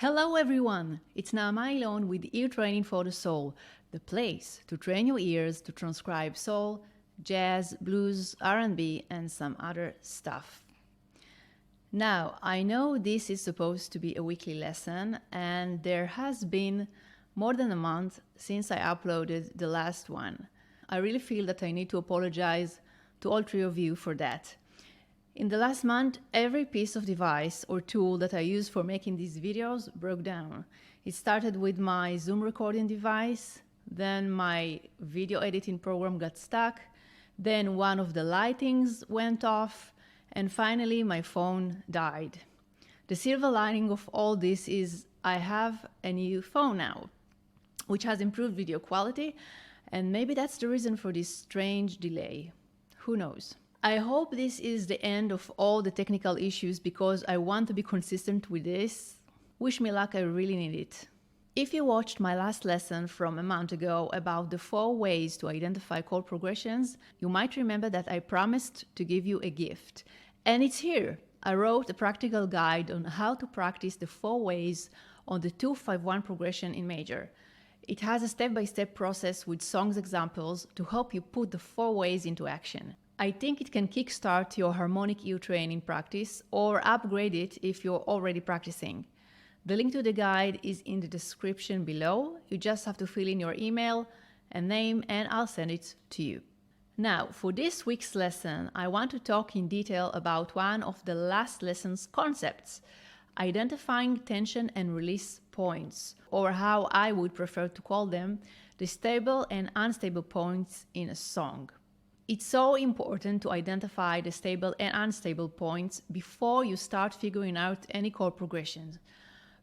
Hello everyone! It's Naama Ilon with Ear Training for the Soul, the place to train your ears to transcribe soul, jazz, blues, R&B, and some other stuff. Now, I know this is supposed to be a weekly lesson, and there has been more than a month since I uploaded the last one. I really feel that I need to apologize to all three of you for that. In the last month, every piece of device or tool that I use for making these videos broke down. It started with my Zoom recording device, then my video editing program got stuck, then one of the lightings went off, and finally my phone died. The silver lining of all this is I have a new phone now, which has improved video quality, and maybe that's the reason for this strange delay. Who knows? I hope this is the end of all the technical issues because I want to be consistent with this. Wish me luck, I really need it. If you watched my last lesson from a month ago about the 4 ways to identify chord progressions, you might remember that I promised to give you a gift. And it's here. I wrote a practical guide on how to practice the 4 ways on the 2-5-1 progression in major. It has a step-by-step process with songs examples to help you put the 4 ways into action. I think it can kickstart your harmonic ear training practice or upgrade it if you're already practicing. The link to the guide is in the description below. You just have to fill in your email and name and I'll send it to you. Now, for this week's lesson, I want to talk in detail about one of the last lesson's concepts, identifying tension and release points, or how I would prefer to call them, the stable and unstable points in a song. It's so important to identify the stable and unstable points before you start figuring out any chord progressions.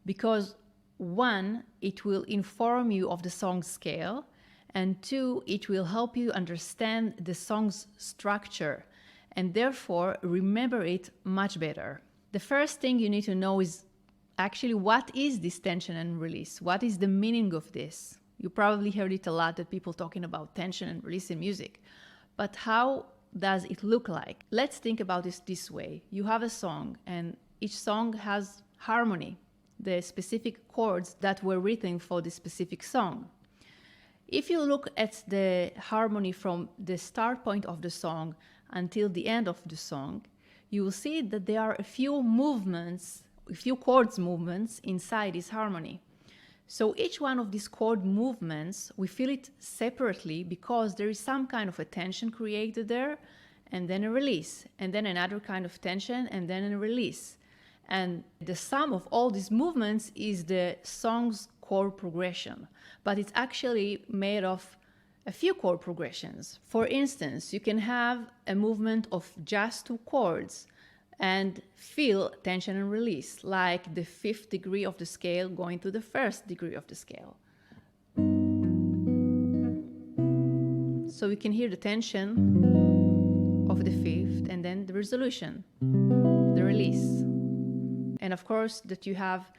Because 1, it will inform you of the song's scale, and 2, it will help you understand the song's structure, and therefore remember it much better. The first thing you need to know is actually what is this tension and release? What is the meaning of this? You probably heard it a lot that people talking about tension and release in music. But how does it look like? Let's think about this way. You have a song, and each song has harmony, the specific chords that were written for the specific song. If you look at the harmony from the start point of the song until the end of the song, you will see that there are a few movements, a few chords movements inside this harmony. So each one of these chord movements, we feel it separately because there is some kind of a tension created there, and then a release, and then another kind of tension, and then a release. And the sum of all these movements is the song's chord progression, but it's actually made of a few chord progressions. For instance, you can have a movement of just 2 chords and feel tension and release, like the 5th degree of the scale going to the 1st degree of the scale. So you can hear the tension of the 5th and then the resolution, the release. And of course that you have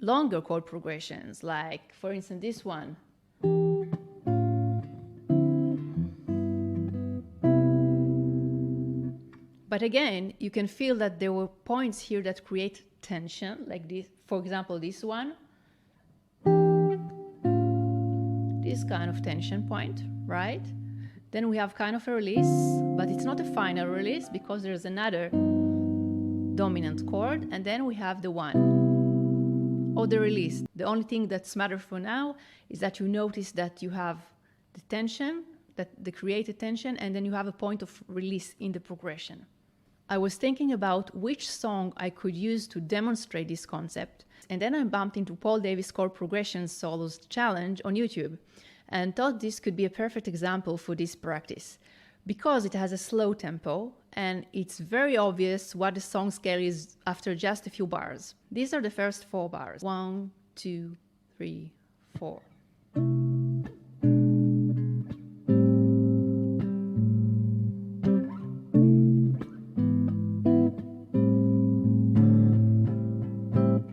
longer chord progressions, like for instance this one. But again, you can feel that there were points here that create tension, like this, for example, this one. This kind of tension point, right? Then we have kind of a release, but it's not a final release because there's another dominant chord, and then we have the 1 or the release. The only thing that's matter for now is that you notice that you have the tension, that the created tension, and then you have a point of release in the progression. I was thinking about which song I could use to demonstrate this concept, and then I bumped into Paul Davis Chord Progression Solos Challenge on YouTube and thought this could be a perfect example for this practice because it has a slow tempo and it's very obvious what the song scale is after just a few bars. These are the first 4 bars. 1, 2, 3, 4.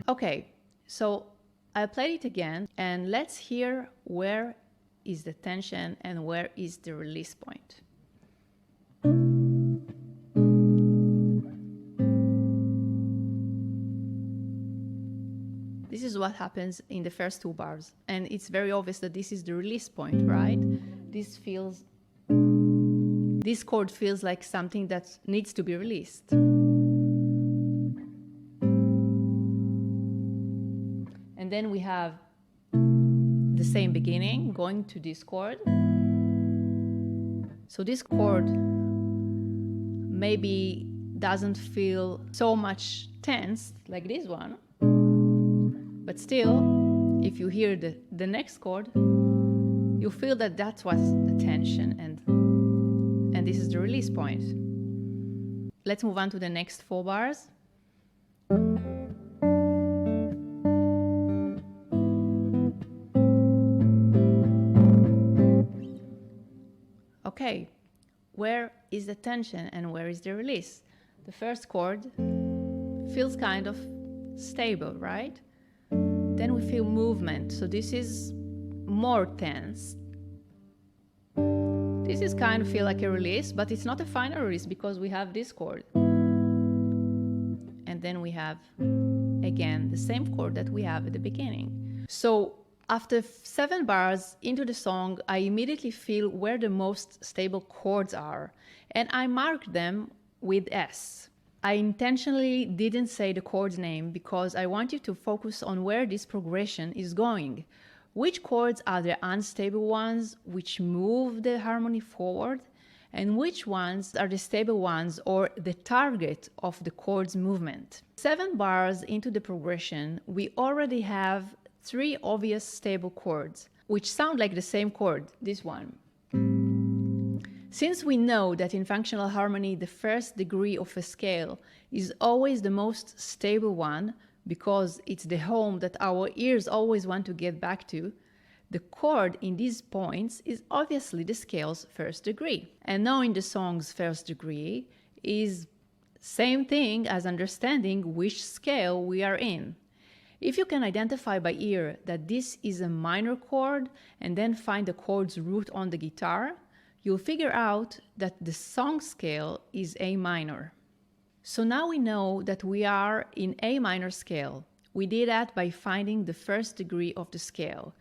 Okay, so I played it again, and let's hear where is the tension and where is the release point. This is what happens in the first two bars. And it's very obvious that this is the release point, right? This chord feels like something that needs to be released. And then we have the same beginning going to this chord. So this chord maybe doesn't feel so much tense like this one, but still, if you hear the next chord, you feel that that was the tension, and this is the release point. Let's move on to the next 4 bars. Okay, where is the tension and where is the release? The first chord feels kind of stable, right? Then we feel movement, so this is more tense. This is kind of feel like a release, but it's not a final release because we have this chord. And then we have, again, the same chord that we have at the beginning. So after 7 bars into the song, I immediately feel where the most stable chords are, and I mark them with S. I intentionally didn't say the chord's name because I want you to focus on where this progression is going. Which chords are the unstable ones which move the harmony forward, and which ones are the stable ones or the target of the chord's movement. 7 bars into the progression, we already have 3 obvious stable chords, which sound like the same chord, this one. Since we know that in functional harmony the first degree of a scale is always the most stable one, because it's the home that our ears always want to get back to, the chord in these points is obviously the scale's first degree. And knowing the song's first degree is same thing as understanding which scale we are in. If you can identify by ear that this is a minor chord and then find the chord's root on the guitar, you'll figure out that the song scale is A minor. So now we know that we are in A minor scale. We did that by finding the first degree of the scale,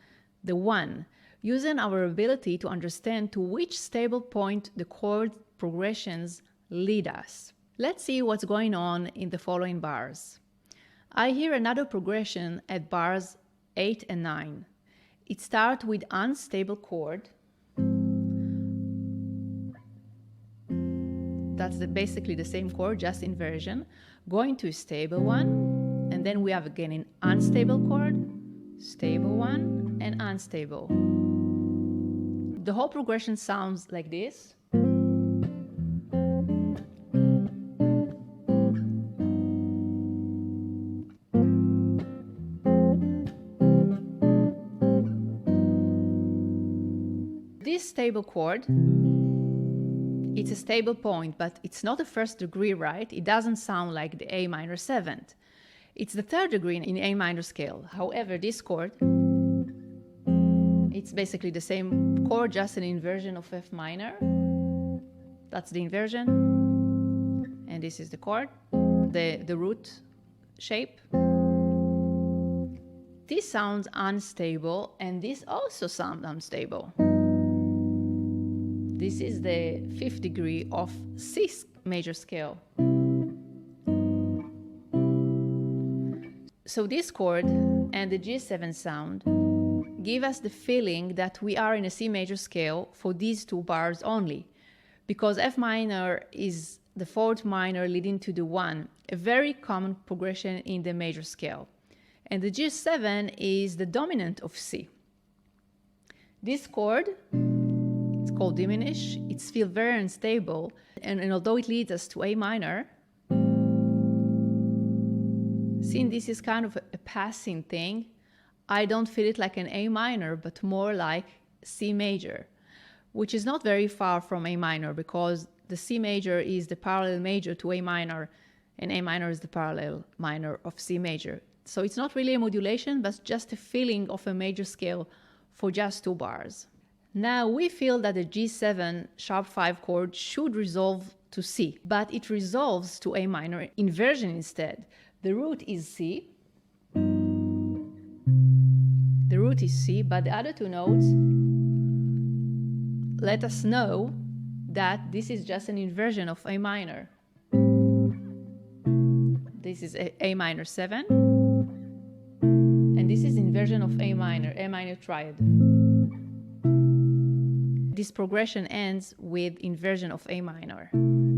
the 1, using our ability to understand to which stable point the chord progressions lead us. Let's see what's going on in the following bars. I hear another progression at bars 8 and 9. It starts with unstable chord. That's basically the same chord, just inversion, going to a stable one, and then we have again an unstable chord, stable one, and unstable. The whole progression sounds like this. This stable chord, it's a stable point, but it's not a first degree, right? It doesn't sound like the A minor 7th. It's the 3rd degree in A minor scale. However, this chord, it's basically the same chord, just an inversion of F minor. That's the inversion. And this is the chord, the root shape. This sounds unstable, and this also sounds unstable. This is the 5th degree of C major scale. So this chord and the G7 sound give us the feeling that we are in a C major scale for these 2 bars only, because F minor is the 4th minor leading to the 1, a very common progression in the major scale. And the G7 is the dominant of C. This chord, it's called diminish. It feels very unstable, and although it leads us to A minor, since this is kind of a passing thing, I don't feel it like an A minor, but more like C major, which is not very far from A minor, because the C major is the parallel major to A minor, and A minor is the parallel minor of C major. So it's not really a modulation, but just a feeling of a major scale for just 2 bars. Now we feel that the G7 sharp 5 chord should resolve to C, but it resolves to A minor inversion instead. The root is C, root is C, but the other two notes let us know that this is just an inversion of A minor. This is A minor 7, and this is inversion of A minor triad. This progression ends with inversion of A minor,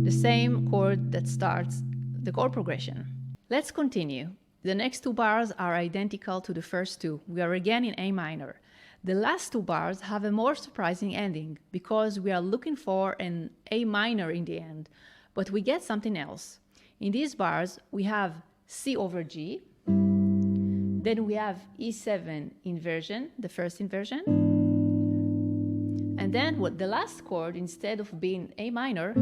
the same chord that starts the chord progression. Let's continue. The next two bars are identical to the first two. We are again in A minor. The last two bars have a more surprising ending because we are looking for an A minor in the end, but we get something else. In these bars, we have C over G, then we have E7 inversion, the first inversion, and then the last chord, instead of being A minor,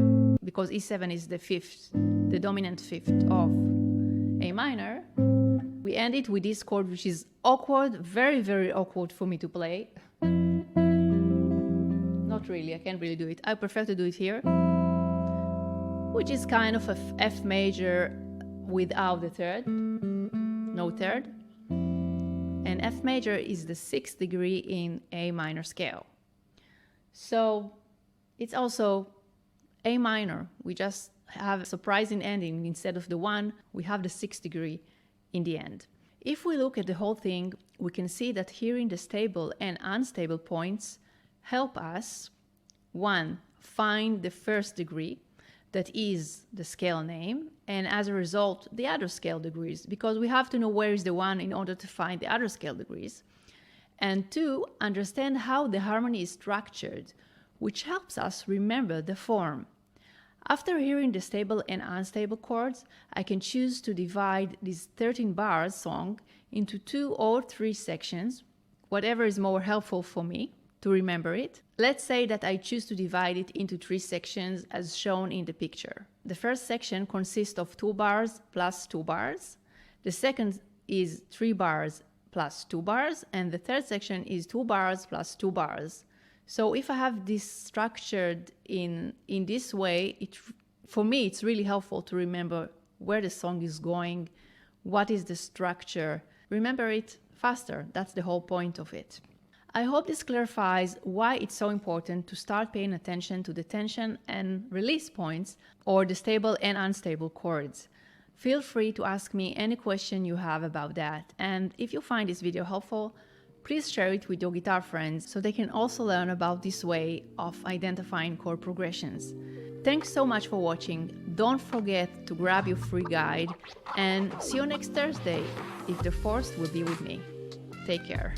because E7 is the fifth, the dominant fifth of A minor, we end it with this chord, which is awkward, very, very awkward for me to play. Not really, I can't really do it. I prefer to do it here, which is kind of a F major without the third, no third. And F major is the 6th degree in A minor scale. So it's also A minor. We just have a surprising ending. Instead of the 1, we have the 6th degree in the end. If we look at the whole thing, we can see that hearing the stable and unstable points help us, 1, find the first degree, that is the scale name, and as a result, the other scale degrees, because we have to know where is the 1 in order to find the other scale degrees. And 2, understand how the harmony is structured, which helps us remember the form. After hearing the stable and unstable chords, I can choose to divide this 13 bars song into 2 or 3 sections, whatever is more helpful for me to remember it. Let's say that I choose to divide it into 3 sections as shown in the picture. The first section consists of 2 bars plus 2 bars. The second is 3 bars plus 2 bars, and the third section is 2 bars plus 2 bars. So if I have this structured in this way, for me it's really helpful to remember where the song is going, what is the structure, remember it faster. That's the whole point of it. I hope this clarifies why it's so important to start paying attention to the tension and release points, or the stable and unstable chords. Feel free to ask me any question you have about that, and if you find this video helpful, please share it with your guitar friends so they can also learn about this way of identifying chord progressions. Thanks so much for watching. Don't forget to grab your free guide, and see you next Thursday if the force will be with me. Take care.